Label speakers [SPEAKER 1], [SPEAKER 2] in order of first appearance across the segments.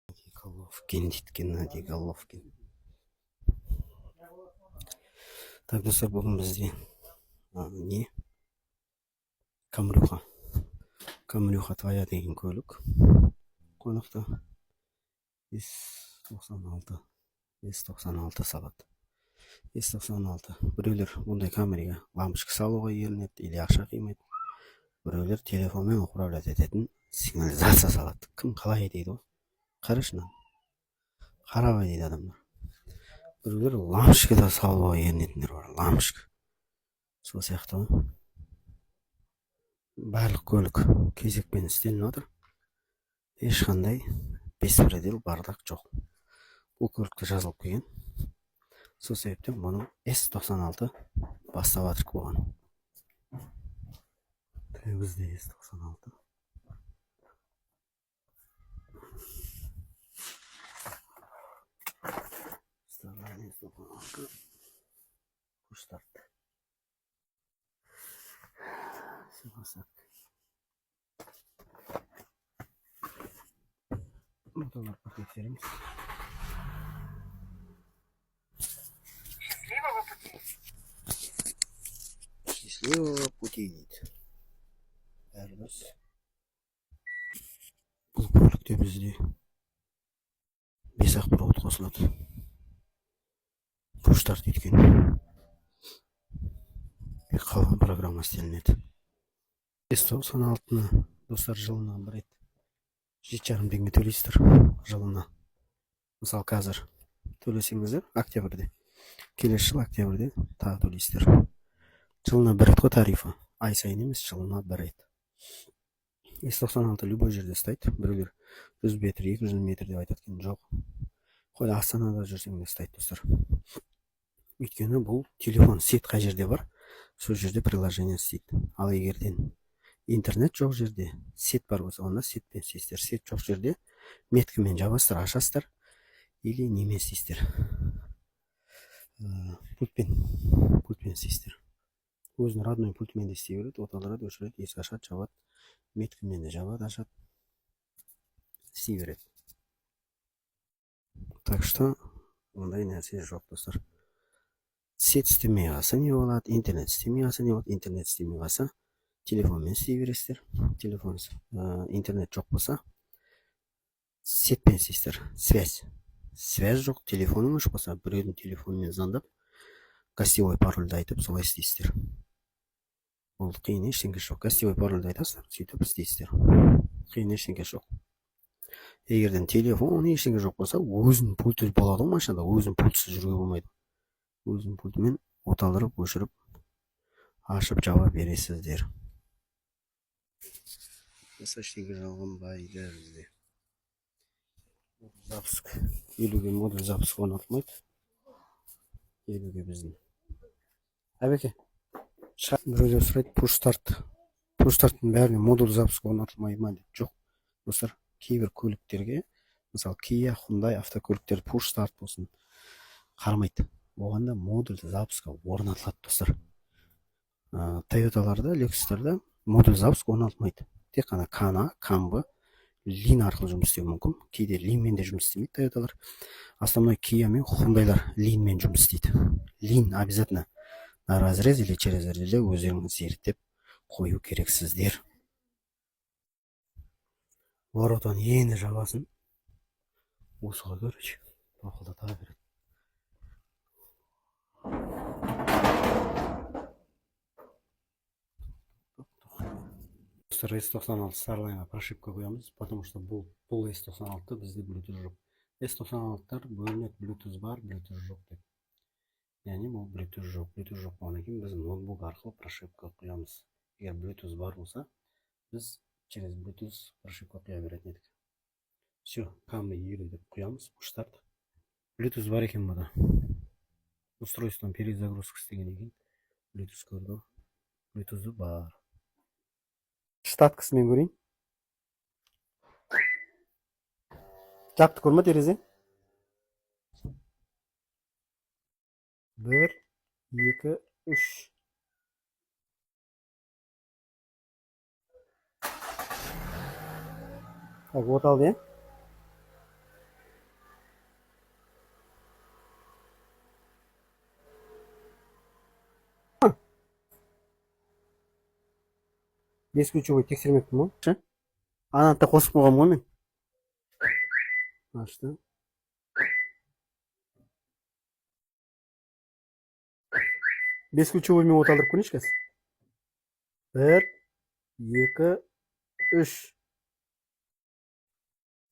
[SPEAKER 1] Головкин дейді, Геннадий Головкин. Так, достар, бүгін бізде не? Камрюха твоя деген көлік қонақта. S96 сағат. S96. Біреулер бұндай камераға лампочка салуға ерінеді или ақша қимайды. Біреулер телефонмен управлять ететін сигнализация салады. Кім қалай дейді ғой? Қарашы мына. Қарабай дейді адамдар. Біреулер лампочка да салуға ерінетіндер бар. Лампочка. Сол сияқты ғой. Барлық көлік кезекпен істелініп отыр. Ешқандай беспредел, бардақ жоқ. Бұл көлікте жазылып келген. Сол себептен бұны S96 бастап жатырық болған. Бізде S96. Куштарт. Моторлар пакеттерimiz. Счастливого пути дейді. Бәріміз. Бұл көлікте бізде 5 ақ провод қосылады. Пуштарт еткен. Қалған программа істелінеді. S96-ны достар жылына бір рет 7,5 теңге төлейсіздер жылына. Мысалы қазір төлесеңіздер октябрьде, келесі жыл октябрьде тағы төлейсіздер. Жылына бір рет қой тарифі. Ай сайын емес, жылына бір рет. S96 любой жерде ұстайды. Біреулер 100 метр, 200 метр деп айтады екен. Жоқ. Қой Астанада жүрсең де ұстайды достар. Өйткені бұл телефон сет қай жерде бар, сол жерде приложение істейді. Ал егерден интернет жоқ жерде сет бар болса, онда сетпен істейсіздер. Сет жоқ жерде меткімен жабасыздар, ашасыздар или немен істейсіздер. Пультпен істейсіздер. Өзінің родной пультмен де істей береді, оталырады, өшіреді, есік ашады, жабады, меткімен де жабады, ашады, істей береді. Так что ондай нәрсе жоқ достар. Сет істемей қалса не болады, интернет істемей қалса не болады, интернет істемей қалса телефонмен істей бересіздер. Телефон, интернет жоқ болса сетпен істейсіздер. Связь жоқ, телефоның өшіп болса, біреудің телефонымен звондап, гостевой парольді айтып, солай істейсіздер. Ол қиын ештеңке жоқ. Гостевой парольді айтасыздар, сөйтіп істейсіздер. Қиын ештеңке жоқ. Егерден телефон ештеңе жоқ болса, өзінің пульті болады ғой машинада, өзінің пультсіз жүруге болмайды. Өзінің пультімен оталдырып, өшіріп, ашып, жаба бересіздер. Ештеңе жалған байды бізде. Запуск. 50-ге модуль запуск орнатылмайды. 50-ге біздің. Әбеке, біреулер сұрайды, пуштарттың бәріне модуль запуск орнатылмайды ма деп. Жоқ. Достар, кейбір көліктерге, мысалы Kia, Hyundai автокөліктер пуштарт болсын, қармайды. Оғанда модуль запуска орнатылады достар. Toyotаларда, Lexus'тарда модуль запуск орнатылмайды. Тек қана Kana, Kambi, Lean арқылы жұмыс істеу мүмкін. Кейде Leanмен де жұмыс істемейді Toyotалар. Основной Kia мен Hyundai'лар Leanмен жұмыс істейді. Lean обязательно на разрез или через разрез өздеріңіз зерттеп қою керексіздер. Воротаны енді жабасын. Осыға көрші. Тоқылдата береді. S96 Starline'a прошивка қоямыз, потому что бұл S96 бізде Bluetooth жоқ. S96-тар бөлінеді, Bluetooth бар, Bluetooth жоқ деп. Яғни бұл Bluetooth жоқ. Bluetooth жоқ болғаннан кейін біз ноутбук арқылы прошивка қоямыз. Егер Bluetooth бар болса, біз через Bluetooth прошивка қоя беретін едік. Все, камера елу деп қоямыз, пуштарт. Bluetooth бар екен бұда. Устройстводан перезагрузка істеген екен. Bluetooth көрді. Bluetooth бар. Штаткасымен көрейін. Жапты көрме терезе. 1, 2, 3. Так, вот алды. Бес ключевой тексермекпін ғой. Анатта қосып қойғам ғой мен. Ашты. Бес ключевоймен оталдырып көрейінші қазір. 1, 2, 3.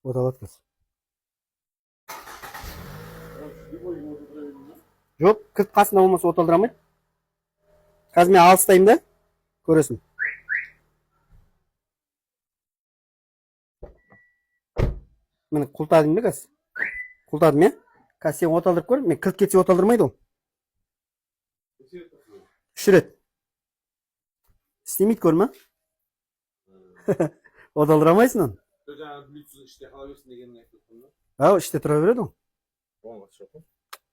[SPEAKER 1] Оталады қазір. Жоқ, кілт қасында болмаса оталдырамайды. Қазір мен алыстайым да, көресің. Мен құлтадым да қазір. Құлтадым, я? Қазір сен оталдырып көр, мен кілт кетсе оталдырмайды ол. 3 рет. Істемейді көрме? Оталдырамайсың оны. Ау, іште тұра береді ол.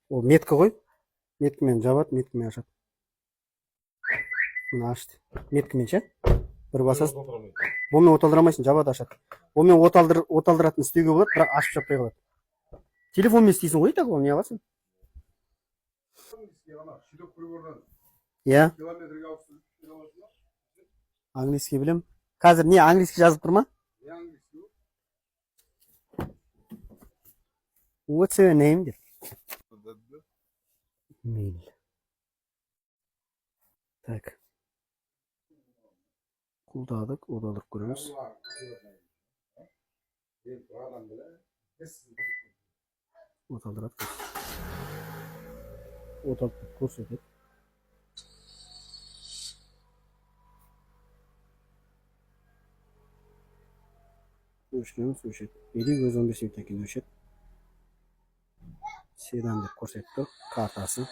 [SPEAKER 1] Ол меткі ғой. Меткімен жабады, меткімен ашады. Мына ашты. Меткімен ше? Бір басасың. Бұмен оталдырамайсың, жабады, ашады. Бұмен оталдыратын істеуге болады, бірақ ашып жаппай қалады. Телефонмен істейсің ғой, так ол не аласың? Я? Английский білем. Қазір не, английский жазып тұр ма? What's your name? Мейл. Так. Құлдадық, оталдырып көреміз. Оталдырады. Оталдырып көрсетеді. Өшіреміз, өшеді. Или өз 15 минуттан кейін өшеді. Седан деп көрсетті. Картасы.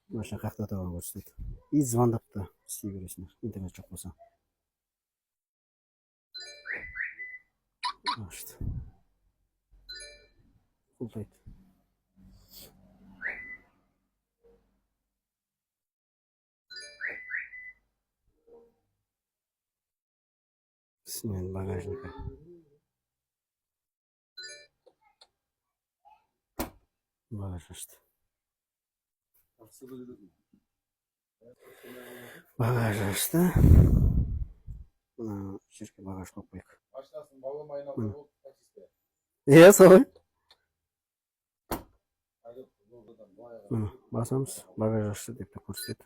[SPEAKER 1] Машина қақта тұрған көрсетеді. И звондапты істей бересіңдер. Интернет жоқ болса. Ашты. Құлтайды. Смен багажника. Багаж ашты. Багаж ашты. Мына жерге багаж қойып қойық. Солай. Басамыз, багаж ашты деп көрсетеді.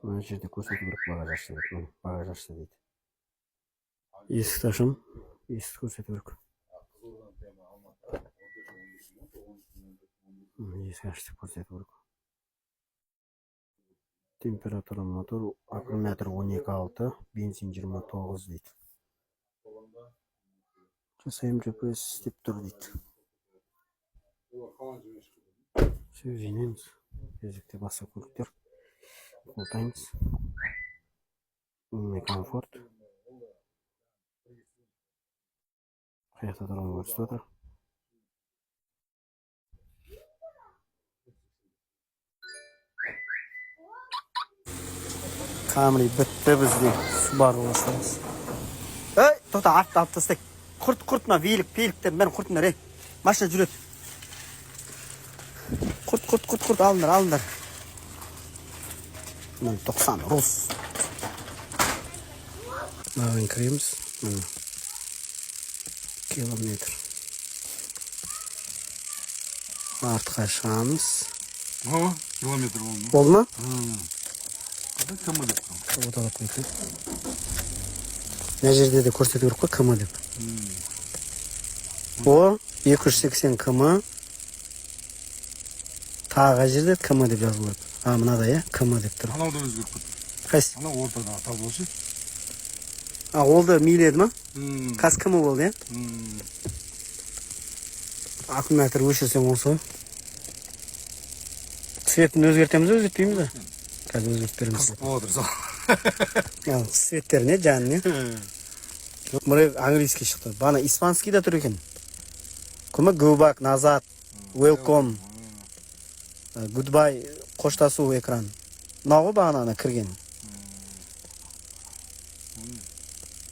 [SPEAKER 1] Мына жерде көрсету керек, багаж ашты деп. Багаж ашты дейді. Есікті ашам, есікті көрсету керек. Есік ашты көрсету керек. Температура мотор, аккумулятор 12,6, бензин 29 дейді. Жасайым GPS істеп тұр дейді. Сөз жинаймыз. Кезекте басқа көліктер. Қолтаймыз. Умный комфорт. Қаяқта тұрған көрсетіп отыр. Камри бітті бізде. Subaru бастаймыз. Ей, тоқта, артты алып тастайық. Құрт-құртына велик-пеліктер бәрін құртыңдар, ей. Машина жүреді. Құрт, алыңдар. 90, Рус. Маған кіреміз. Километр. Артқа шығамыз.
[SPEAKER 2] Километр болды ма?
[SPEAKER 1] Болды ма?
[SPEAKER 2] Км деп тұр.
[SPEAKER 1] Оталап қойды. Мына жерде де көрсету керек қой, км деп. О, 280 км. Тағы жерде км деп жазылып отыр. Мынада, я, км деп тұр.
[SPEAKER 2] Анау да өзгеріп кетті.
[SPEAKER 1] Қайсы?
[SPEAKER 2] Анау ортада тап болшы.
[SPEAKER 1] Ол да мейлі еді ма? Қазір км болды, я? Аккумулятор өшірсең осы ғой. Цветін өзгертеміз, өзгертпейміз ба? Қазір өзгертіп береміз.
[SPEAKER 2] Қызық болып отыр.
[SPEAKER 1] Цветтеріне, жаніне. Мұрай английский шықты. Бана испанский да тұр екен. Күмі go back, назад, welcome, goodbye, қоштасу экран. Нағы бағана кірген.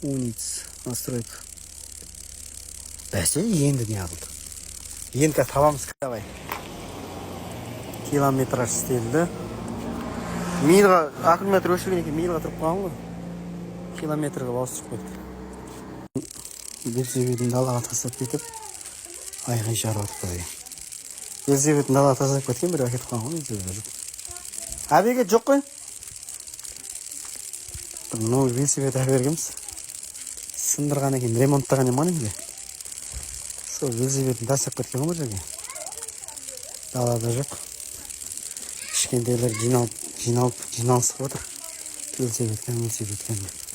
[SPEAKER 1] Униц, настройка. Бәсе, енді не алды? Енді табамыз давай. Километраж істелді. Мейлға, аккумулятор өшірген екен, мейлға тұрып қалған ғой. километрге басып кетті. Велосипедін далаға тастап кетіп, айғай шығарып отыр. Велосипедін далаға тастап кеткен, бір әкетіп қалған ғой, велосипеді жоқ. Әбеге жоқ қой. Новый велосипед әбергіміз. Сындырған екен, ремонттаған еман енді. Сол велосипедін тастап кеткен ғой бір жерге. Далада жоқ. Кішкентайлар жиналысып отыр. Велосипедкен.